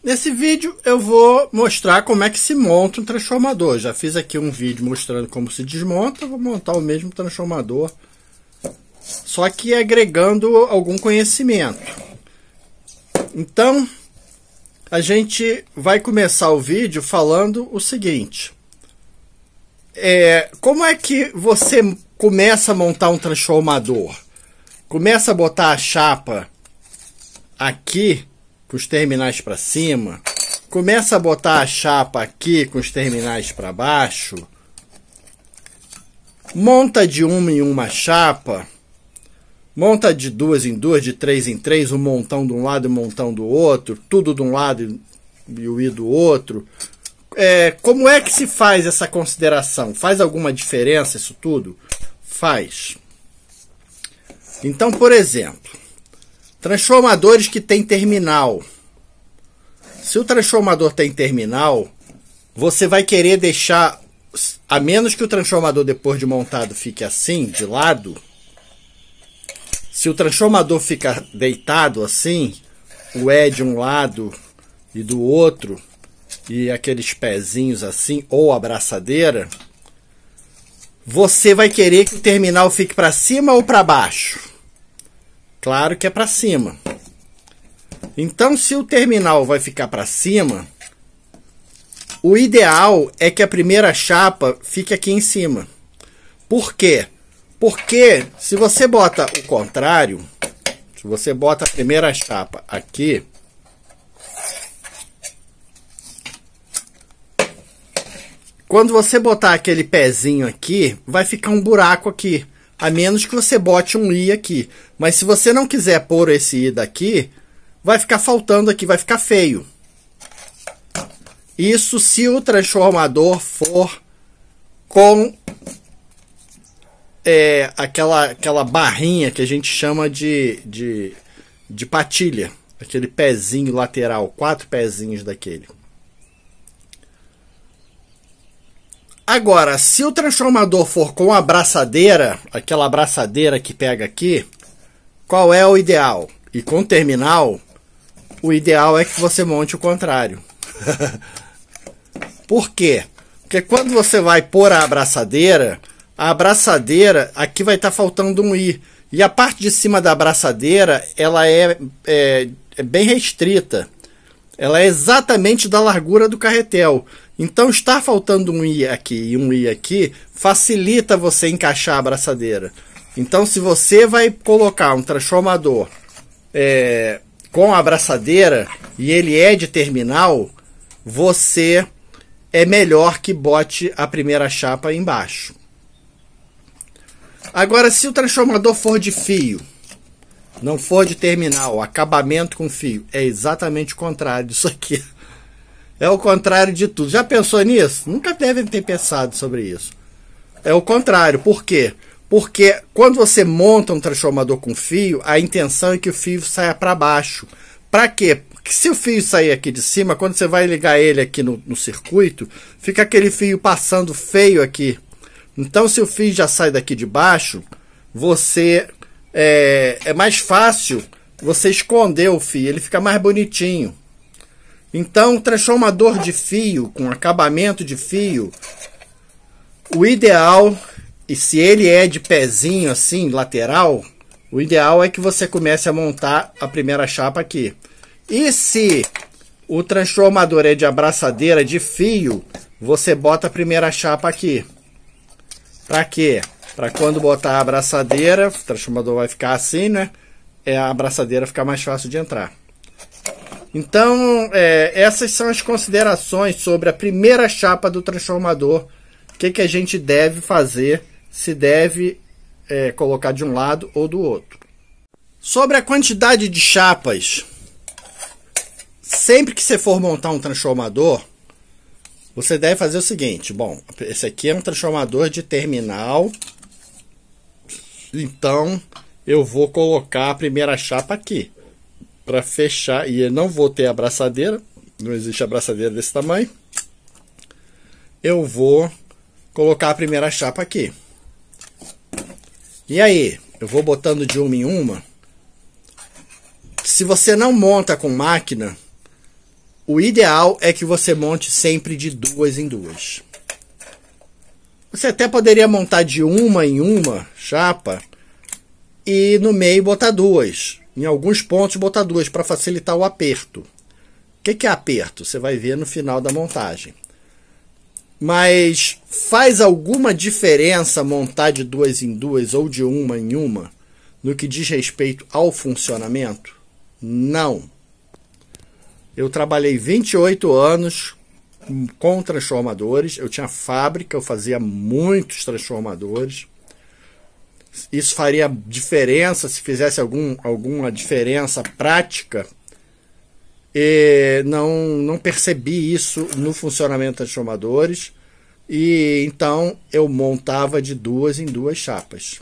Nesse vídeo eu vou mostrar como é que se monta um transformador. Já fiz aqui um vídeo mostrando como se desmonta, vou montar o mesmo transformador, só que agregando algum conhecimento. Então, a gente vai começar o vídeo falando o seguinte. Como é que você começa a montar um transformador? Começa a botar a chapa aqui com os terminais para cima, começa a botar a chapa aqui com os terminais para baixo, monta de uma em uma chapa, monta de duas em duas, de três em três, um montão de um lado e um montão do outro, tudo de um lado e o i do outro. Como é que se faz essa consideração? Faz alguma diferença isso tudo? Faz. Então, por exemplo, transformadores que tem terminal. Se o transformador tem terminal, você vai querer deixar, a menos que o transformador depois de montado fique assim, de lado. Se o transformador fica deitado assim, o E de um lado e do outro, e aqueles pezinhos assim, ou a abraçadeira, você vai querer que o terminal fique para cima ou para baixo? Claro que é para cima. Então, se o terminal vai ficar para cima, o ideal é que a primeira chapa fique aqui em cima. Por quê? Porque se você bota o contrário, se você bota a primeira chapa aqui, quando você botar aquele pezinho aqui, vai ficar um buraco aqui. A menos que você bote um i aqui. Mas se você não quiser pôr esse i daqui, vai ficar faltando aqui, vai ficar feio. Isso se o transformador for com aquela barrinha que a gente chama de patilha. Aquele pezinho lateral, 4 pezinhos daquele. Agora, se o transformador for com a abraçadeira, aquela abraçadeira que pega aqui, qual é o ideal? E com terminal, o ideal é que você monte o contrário. Por quê? Porque quando você vai pôr a abraçadeira aqui vai estar faltando um i. E a parte de cima da abraçadeira, ela é bem restrita. Ela é exatamente da largura do carretel. Então, estar faltando um i aqui e um i aqui facilita você encaixar a abraçadeira. Então, se você vai colocar um transformador com a abraçadeira e ele é de terminal, você é melhor que bote a primeira chapa embaixo. Agora, se o transformador for de fio, não for de terminal, acabamento com fio, é exatamente o contrário disso aqui. É o contrário de tudo. Já pensou nisso? Nunca devem ter pensado sobre isso. É o contrário. Por quê? Porque quando você monta um transformador com fio, a intenção é que o fio saia para baixo. Para quê? Porque se o fio sair aqui de cima, quando você vai ligar ele aqui no circuito, fica aquele fio passando feio aqui. Então, se o fio já sai daqui de baixo, você é mais fácil você esconder o fio. Ele fica mais bonitinho. Então, transformador de fio, com acabamento de fio, o ideal, e se ele é de pezinho assim, lateral, o ideal é que você comece a montar a primeira chapa aqui. E se o transformador é de abraçadeira de fio, você bota a primeira chapa aqui. Para quê? Para quando botar a abraçadeira, o transformador vai ficar assim, né? A abraçadeira ficar mais fácil de entrar. Então, essas são as considerações sobre a primeira chapa do transformador. O que a gente deve fazer, se deve colocar de um lado ou do outro. Sobre a quantidade de chapas, sempre que você for montar um transformador, você deve fazer o seguinte. Bom, esse aqui é um transformador de terminal. Então, eu vou colocar a primeira chapa aqui. Para fechar, e eu não vou ter abraçadeira, não existe abraçadeira desse tamanho. Eu vou colocar a primeira chapa aqui. E aí, eu vou botando de uma em uma. Se você não monta com máquina, O ideal é que você monte sempre de 2 em 2. Você até poderia montar de uma em uma chapa e no meio botar 2. Em alguns pontos botar 2 para facilitar o aperto. O que é aperto? Você vai ver no final da montagem. Mas faz alguma diferença montar de 2 em 2 ou de uma em uma no que diz respeito ao funcionamento? Não. Eu trabalhei 28 anos com transformadores. Eu tinha fábrica, eu fazia muitos transformadores. Isso faria diferença se fizesse alguma diferença prática. E não percebi isso no funcionamento dos transformadores. E então eu montava de 2 em 2 chapas.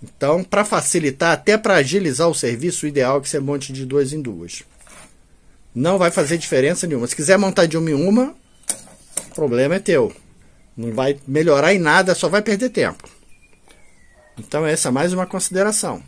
Então, para facilitar, até para agilizar o serviço, o ideal é que você monte de 2 em 2. Não vai fazer diferença nenhuma. Se quiser montar de uma em uma, o problema é teu. Não vai melhorar em nada, só vai perder tempo. Então essa é mais uma consideração.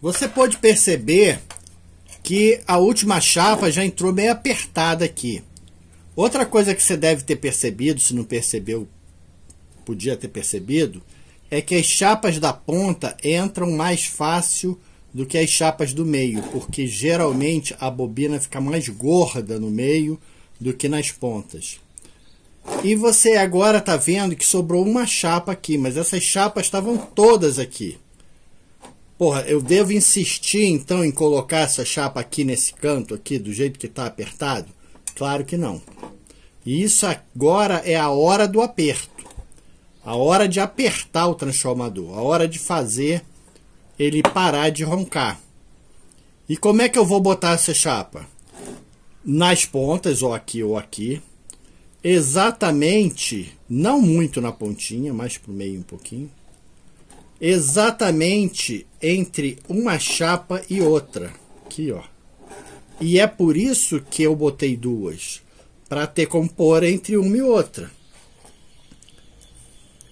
Você pode perceber que a última chapa já entrou meio apertada aqui. Outra coisa que você deve ter percebido, se não percebeu, podia ter percebido, é que as chapas da ponta entram mais fácil do que as chapas do meio, porque geralmente a bobina fica mais gorda no meio do que nas pontas. E você agora está vendo que sobrou uma chapa aqui, mas essas chapas estavam todas aqui. Porra, eu devo insistir então em colocar essa chapa aqui nesse canto aqui, do jeito que está apertado? Claro que não. E isso agora é a hora do aperto. A hora de apertar o transformador. A hora de fazer ele parar de roncar. E como é que eu vou botar essa chapa? Nas pontas, ou aqui. Exatamente, não muito na pontinha, mais pro meio um pouquinho. Exatamente entre uma chapa e outra. Aqui, ó. E é por isso que eu botei duas. Para ter como pôr entre uma e outra.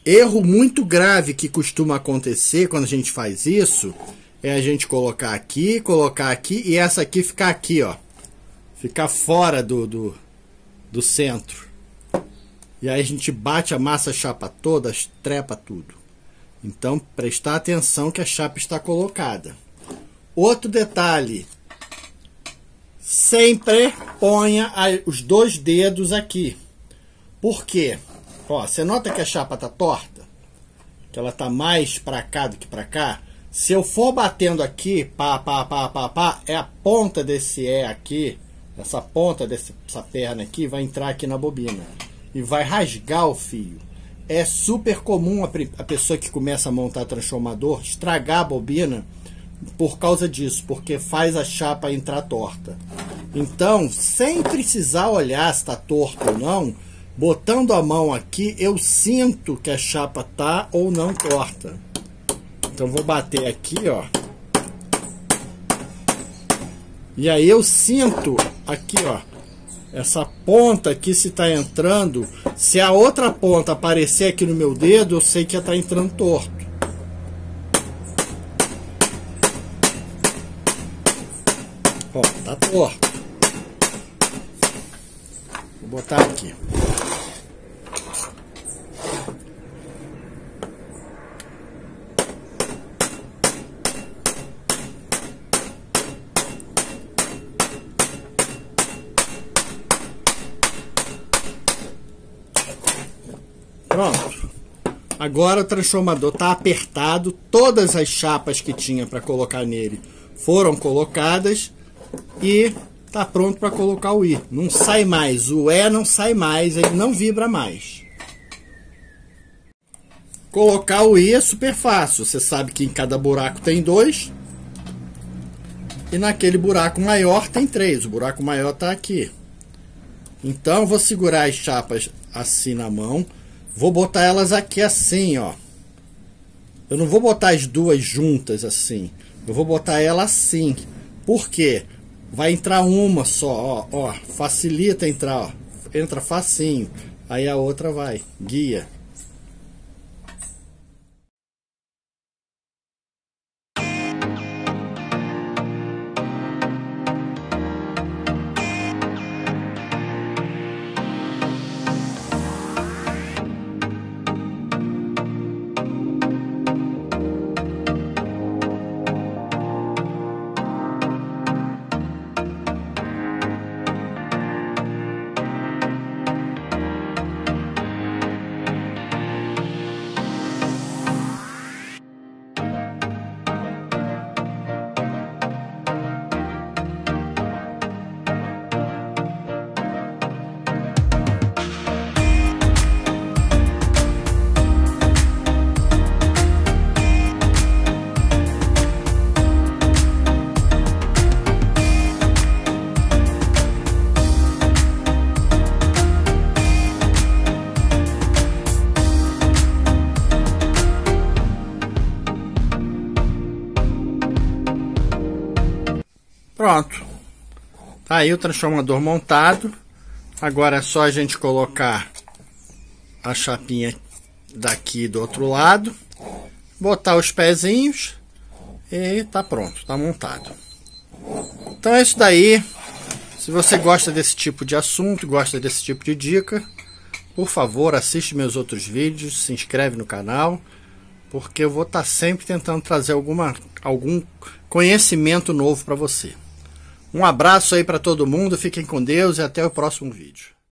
Erro muito grave que costuma acontecer quando a gente faz isso é a gente colocar aqui e essa aqui ficar aqui, ó. Ficar fora do centro. E aí a gente bate, amassa a chapa toda, trepa tudo. Então, prestar atenção que a chapa está colocada. Outro detalhe. Sempre ponha os dois dedos aqui. Por quê? Ó, você nota que a chapa está torta? Que ela está mais para cá do que para cá? Se eu for batendo aqui, pá, é a ponta desse E aqui, essa ponta dessa perna aqui, vai entrar aqui na bobina. E vai rasgar o fio. É super comum a pessoa que começa a montar transformador estragar a bobina por causa disso, porque faz a chapa entrar torta. Então, sem precisar olhar se está torto ou não, botando a mão aqui, eu sinto que a chapa tá ou não torta. Então, vou bater aqui, ó. E aí eu sinto aqui, ó. Essa ponta aqui, se está entrando, se a outra ponta aparecer aqui no meu dedo, eu sei que já está entrando torto. Ó, tá torto. Vou botar aqui. Pronto. Agora o transformador está apertado. Todas as chapas que tinha para colocar nele foram colocadas. E está pronto para colocar o I. Não sai mais. O E não sai mais. Ele não vibra mais. Colocar o I é super fácil. Você sabe que em cada buraco tem 2. E naquele buraco maior tem 3. O buraco maior está aqui. Então eu vou segurar as chapas assim na mão. Vou botar elas aqui assim, ó. Eu não vou botar as duas juntas assim. Eu vou botar ela assim. Por quê? Vai entrar uma só, ó. Facilita entrar, ó. Entra facinho. Aí a outra vai. Guia. Pronto. Tá aí o transformador montado. Agora é só a gente colocar a chapinha daqui do outro lado, botar os pezinhos e tá pronto, tá montado. Então é isso daí. Se você gosta desse tipo de assunto, gosta desse tipo de dica, por favor, assiste meus outros vídeos, se inscreve no canal, porque eu vou estar sempre tentando trazer algum conhecimento novo para você. Um abraço aí para todo mundo, fiquem com Deus e até o próximo vídeo.